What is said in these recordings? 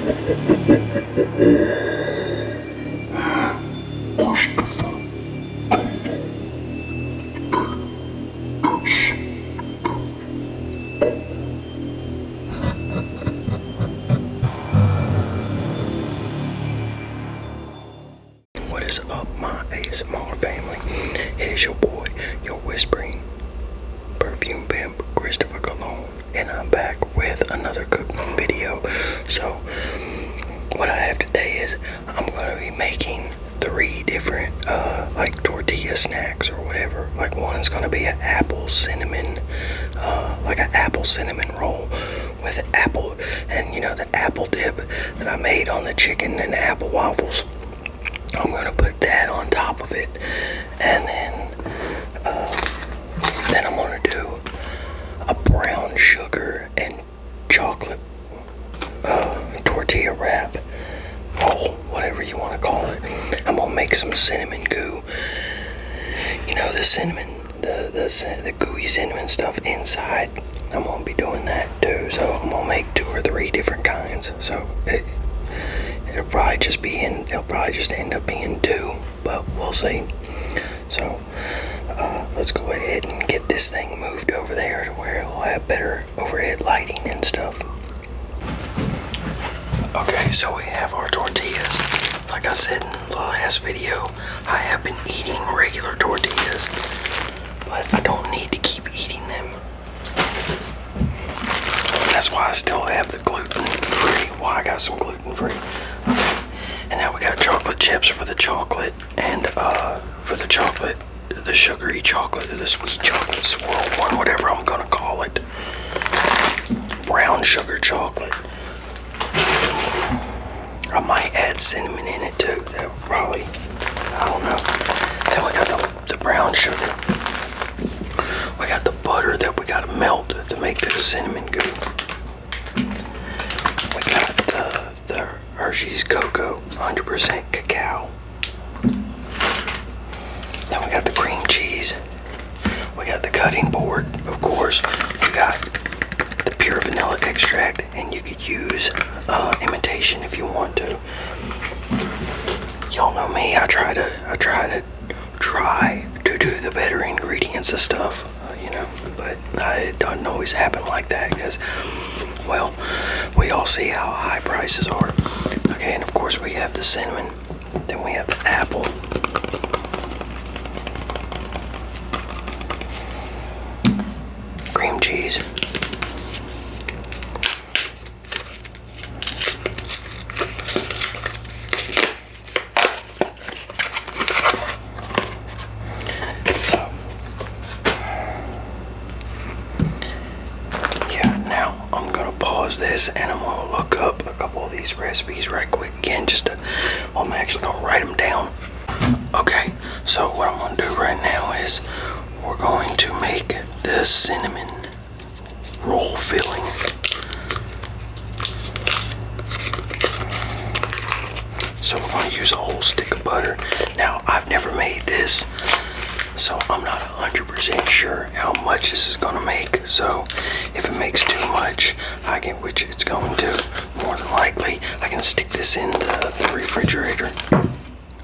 What is up, my ASMR family? It is your boy, your whispering perfume pimp, Christopher Cologne, and I'm back with another cooking video. So, what I have today is I'm going to be making 3 different, like tortilla snacks or whatever. Like one's going to be an apple cinnamon, like an apple cinnamon roll with apple, and you know, the apple dip that I made on the chicken and the apple waffles. I'm going to put that on top of it, and then I'm going to do a brown sugar and chocolate tortilla wrap roll, whatever you want to call it. I'm going to make some cinnamon goo. You know, the cinnamon, the gooey cinnamon stuff inside. I'm going to be doing that too, so I'm going to make 2 or 3 different kinds. So it'll probably just end up being 2, but we'll see. So let's go ahead and get this thing moved over there to where it'll have better overhead lighting and stuff. Okay, so we have our tortillas. Like I said in the last video, I have been eating regular tortillas, but I don't need to keep eating them. That's why I still have the gluten-free. Well, I got some gluten-free. Okay. And now we got chocolate chips for the chocolate, and for the chocolate, the sugary chocolate, or the sweet chocolate swirl one, whatever I'm gonna call it. Brown sugar chocolate. I might add cinnamon in it too. That would probably, I don't know. Then we got the brown sugar. We got the butter that we gotta melt to make the cinnamon goo. We got the Hershey's Cocoa, 100% cacao. Then we got the cream cheese. We got the cutting board, of course. We got the pure vanilla extract, and you could use imitation if you want to. Y'all know me. I try to do the better ingredients of stuff, you know. But it doesn't always happen like that because, well, we all see how high prices are. Okay, and of course we have the cinnamon. Then we have the apple. Cream cheese. This, and I'm gonna look up a couple of these recipes right quick again, I'm actually gonna write them down. Okay, so what I'm gonna do right now is we're going to make the cinnamon roll filling. So we're gonna use a whole stick of butter. Now, I've never made this, so I'm not 100% sure how much this is gonna make. So if it makes too much, which it's going to, more than likely, I can stick this in the refrigerator.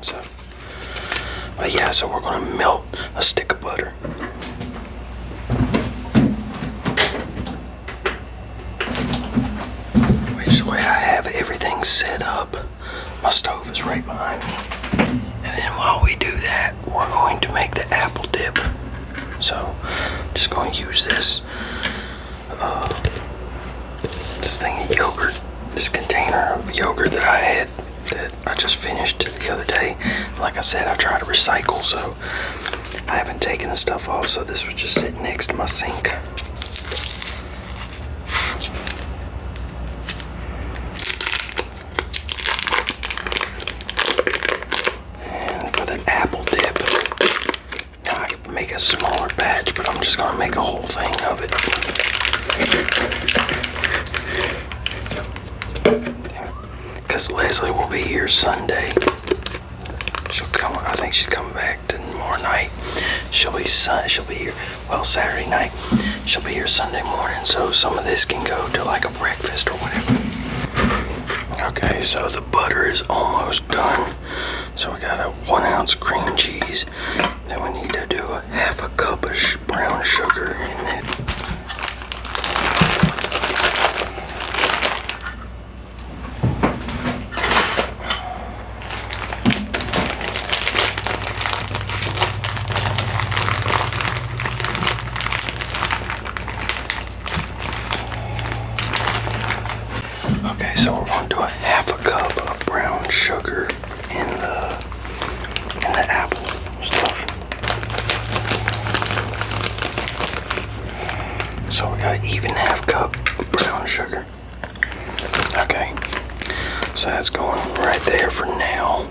So, but yeah, so we're gonna melt a stick of butter. Which way I have everything set up. My stove is right behind me. And then while we do that, we're going to make the apple dip. So, I'm just going to use this thing of yogurt, this container of yogurt that I had, that I just finished the other day. Like I said, I try to recycle, so I haven't taken the stuff off, so this was just sitting next to my sink. And for the apple dip, now I can make a smaller batch, but I'm just going to make a whole thing of it. Because Leslie will be here Sunday. She'll come. I think she's coming back tomorrow night. She'll be here. Well, Saturday night. She'll be here Sunday morning. So some of this can go to like a breakfast or whatever. Okay, so the butter is almost done. So we got a 1 ounce cream cheese. Then we need to do a half a cup of brown sugar in it. Okay, so we're going to do a half a cup of brown sugar in the apple stuff. So we got an even half cup of brown sugar. Okay, so that's going right there for now.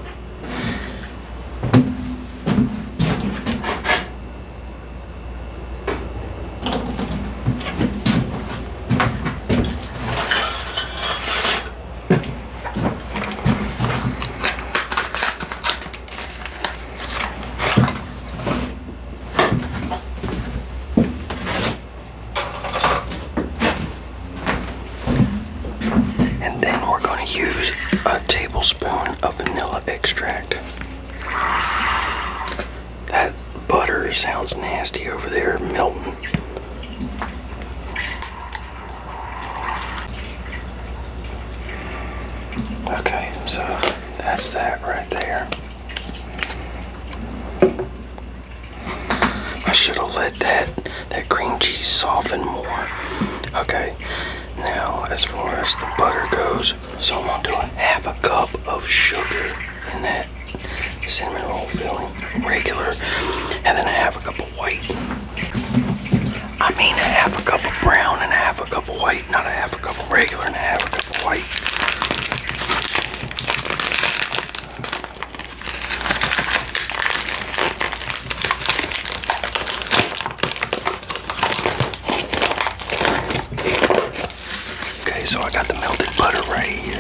Use a tablespoon of vanilla extract. That butter sounds nasty over there, melting. Okay, so that's that right there. I should have let that cream cheese soften more. Okay. Now, as far as the butter goes, so I'm gonna do a half a cup of sugar in that cinnamon roll filling, regular, and then a half a cup of white. I mean a half a cup of brown and a half a cup of white, not a half a cup of regular and a half a cup of white. So I got the melted butter right here.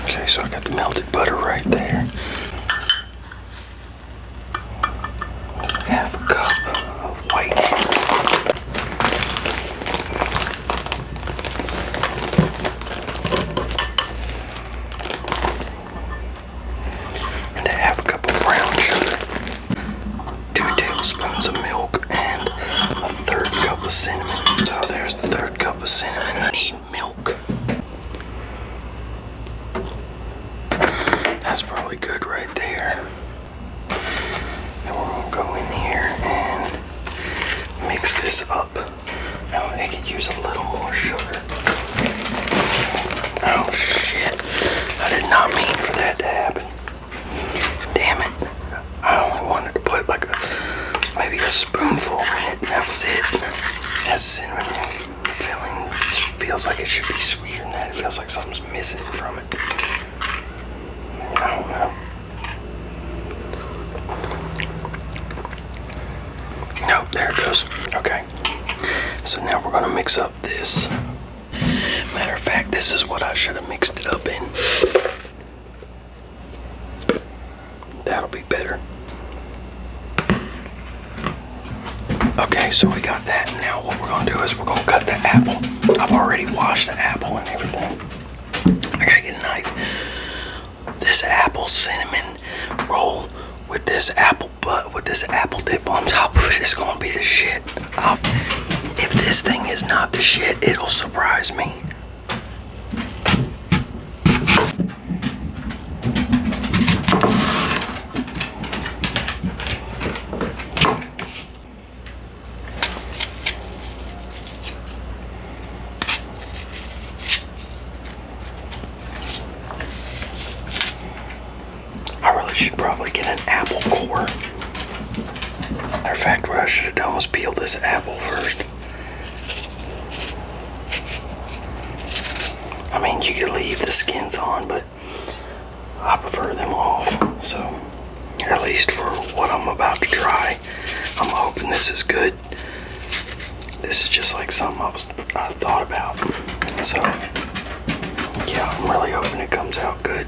Okay, so I got the melted butter right there. Half a cup of white cinnamon. So there's the third cup of cinnamon. I need milk. That's probably good right there. And we're gonna go in here and mix this up. Now I could use a little more sugar. Oh shit. I did not mean for that to happen. Damn it. I only wanted to put like maybe a spoonful in it, and that was it. That cinnamon filling feels like it should be sweeter than that. It feels like something's missing from it. I don't know. Nope, there it goes. Okay. So now we're gonna mix up this. Matter of fact, this is what I should have mixed it up in. That'll be better. Okay, so we got that. Now what we're gonna do is we're gonna cut the apple. I've already washed the apple and everything. I gotta get a knife. This apple cinnamon roll with this apple dip on top of it is gonna be the shit. If this thing is not the shit, it'll surprise me. Should probably get an apple core. Matter of fact, what I should have done was peel this apple first. I mean, you could leave the skins on, but I prefer them off. So, at least for what I'm about to try, I'm hoping this is good. This is just like something I thought about. So, yeah, I'm really hoping it comes out good.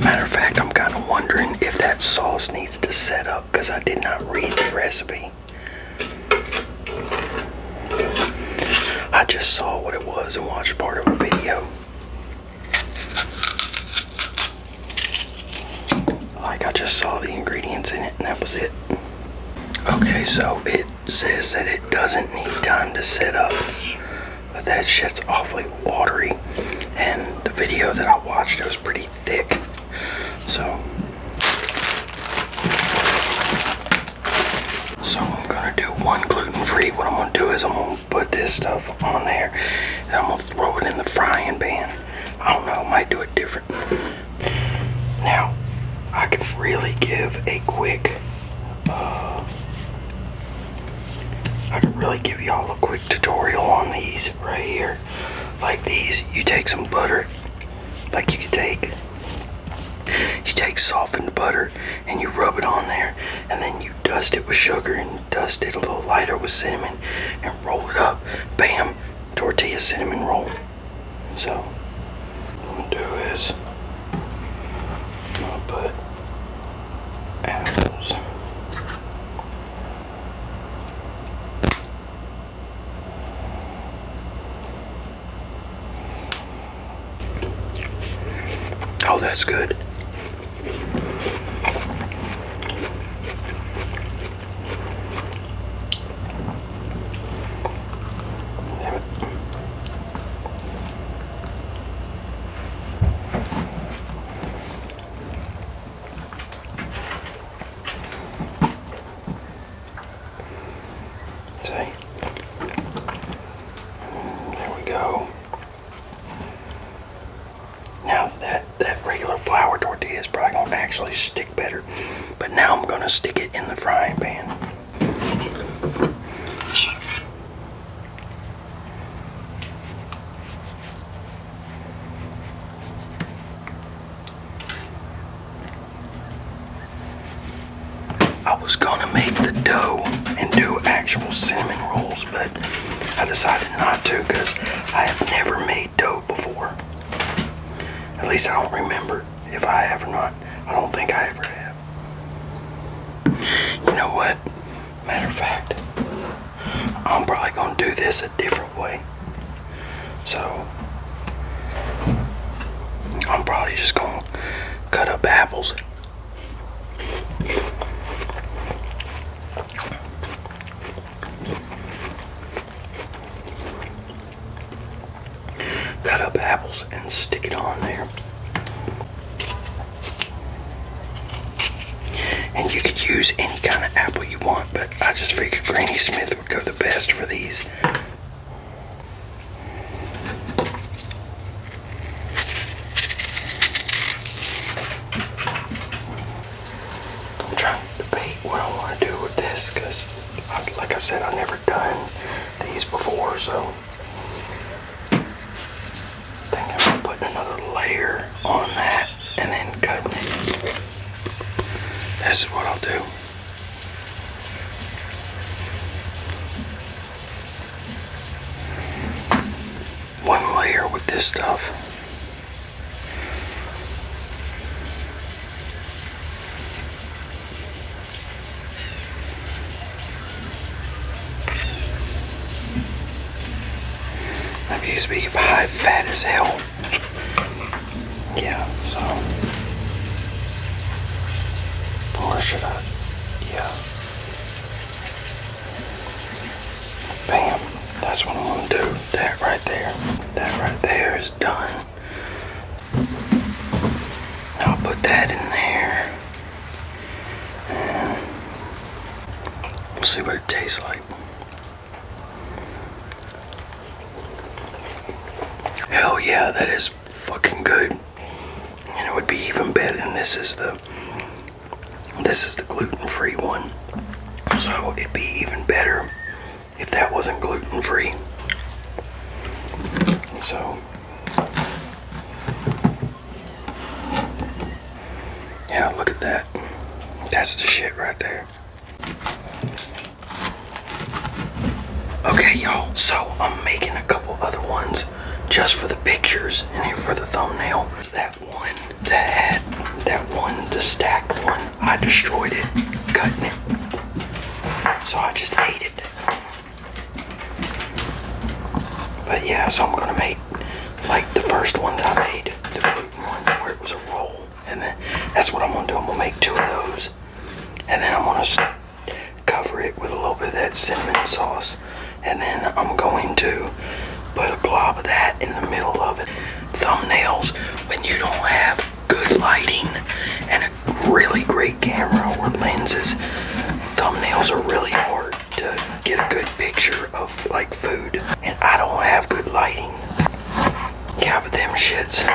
Matter of fact, I'm kind of wondering if that salt sauce needs to set up because I did not read the recipe. I just saw what it was and watched part of a video. Like, I just saw the ingredients in it and that was it. Okay, so it says that it doesn't need time to set up, but that shit's awfully watery, and the video that I watched, it was pretty thick. So I'm gonna do one gluten-free. What I'm gonna do is I'm gonna put this stuff on there and I'm gonna throw it in the frying pan. I don't know, I might do it different. Now, I could really give a quick y'all a quick tutorial on these right here. Like these, you take some butter, like you take softened butter and you rub it on there, and then you dust it with sugar and dust it a little lighter with cinnamon and roll it up. Bam, tortilla cinnamon roll. So what I'm gonna do is I'm gonna put apples. Oh, that's good. Damn it. See? There we go. Now that regular flour tortilla is probably going to actually stick better, but now I'm going to stick it in the frying pan. I was going to make the dough and do actual cinnamon rolls, but I decided not to because I have never made dough before. At least I don't remember if I have or not. I don't think I ever have. You know what? Matter of fact, I'm probably going to do this a different way. So, I'm probably just going to cut up apples. Cut up apples and stick it on there. And you could use any kind of apple you want, but I just figured Granny Smith would go the best for these. I'm trying to debate what I want to do with this because, like I said, I've never done these before, so another layer on that and then cutting it. This is what I'll do. One layer with this stuff. I used to be high fat as hell. Yeah, so or should I? Yeah. Bam. That's what I'm gonna do. That right there. That right there is done. I'll put that in there. And we'll see what it tastes like. Hell yeah, that is fucking good. And it would be even better. And this is the gluten-free one. So it'd be even better if that wasn't gluten-free. So yeah, look at that. That's the shit right there. Okay, y'all, so I'm making a couple other ones just for the pictures and for the thumbnail. That one, the stacked one, I destroyed it cutting it. So I just ate it. But yeah, so I'm gonna make like the first one that I made, the gluten one, where it was a roll. And then that's what I'm gonna do. I'm gonna make 2 of those. And then I'm gonna cover it with a little bit of that cinnamon sauce. And then I'm going to put a glob of that in the middle of it. Thumbnails, when you don't have good lighting and a really great camera or lenses, thumbnails are really hard to get a good picture of like food. And I don't have good lighting. Yeah, but them shits,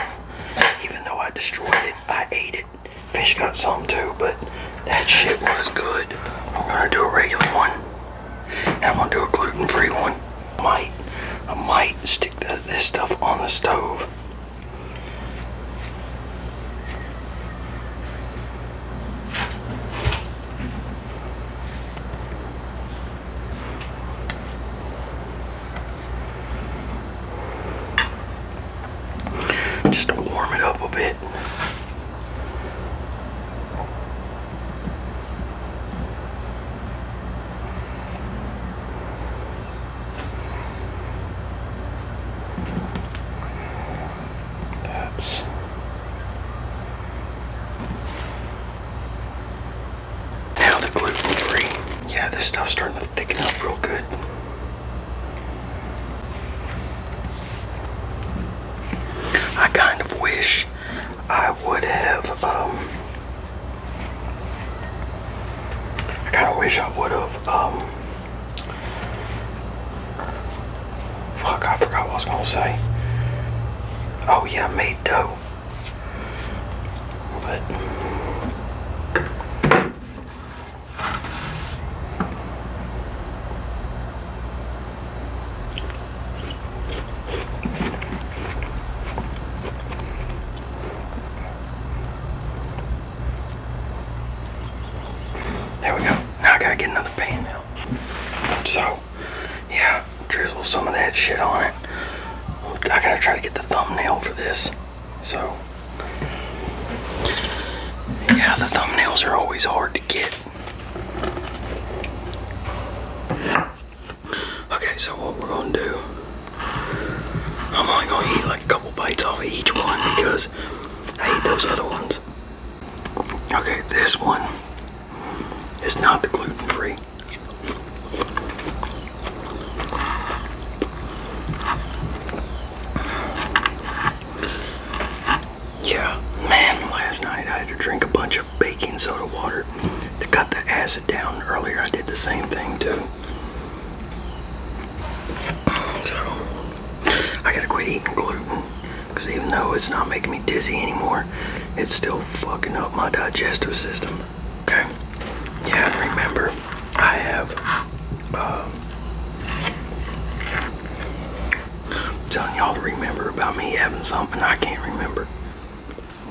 even though I destroyed it, I ate it. Fish got some too, but that shit was good. I'm gonna do a regular one. And I'm gonna do a gluten-free one. I might stick this stuff on the stove. Just to warm it up a bit. Now the gluten-free. Yeah, this stuff's starting to thicken up real good. I kind of wish I would have, fuck, I forgot what I was gonna say. Oh yeah, made dough. But there we go. Now I gotta get another pan out. So, yeah, drizzle some of that shit on it. I gotta try to get the thumbnail for this. So, yeah, the thumbnails are always hard to get. Okay, so what we're gonna do, I'm only gonna eat like a couple bites off of each one because I ate those other ones. Okay, this one is not the gluten-free. Yeah, man, last night I had to drink a bunch of baking soda water to cut the acid down. Earlier I did the same thing too. So, I gotta quit eating gluten, because even though it's not making me dizzy anymore, it's still fucking up my digestive system. Okay? Yeah, remember, I have, I'm telling y'all to remember about me having something I can't remember.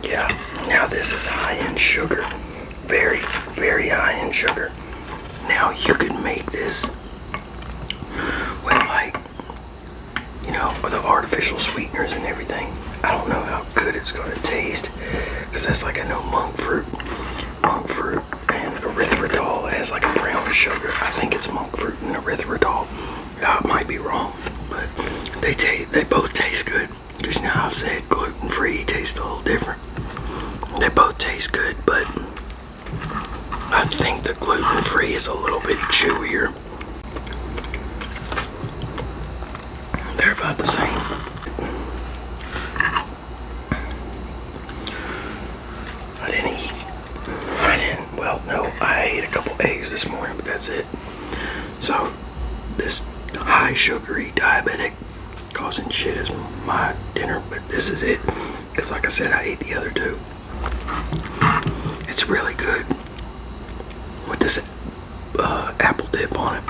Yeah, now this is high in sugar. Very, very high in sugar. Now you can make this with like, you know, the artificial sweeteners and everything. I don't know how good it's gonna taste, because that's like, I know monk fruit and erythritol has like a brown sugar. I think it's monk fruit and erythritol. I might be wrong, but they both taste good. Because now I've said gluten-free tastes a little different. They both taste good, but I think the gluten-free is a little bit chewier. They're about the same. I ate a couple eggs this morning, but that's it. So, this high sugary diabetic causing shit is my dinner, but this is it. Because like I said, I ate the other two. It's really good with this apple dip on it.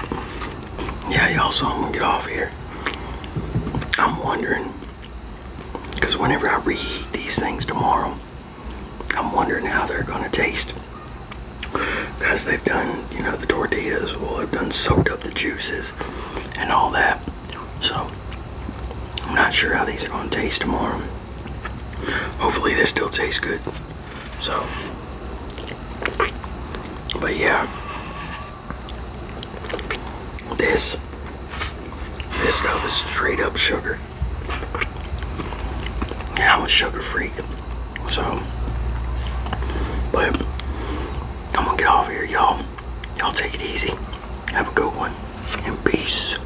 Yeah, y'all, so I'm gonna get off here. I'm wondering, because whenever I reheat these things tomorrow, I'm wondering how they're gonna taste. Because they've done, you know, the tortillas, well, they've done soaked up the juices and all that. So, I'm not sure how these are going to taste tomorrow. Hopefully they still taste good. So, But yeah, this stuff is straight up sugar. And I'm a sugar freak. So, but I'm gonna get off here, y'all. Y'all take it easy. Have a good one. And peace.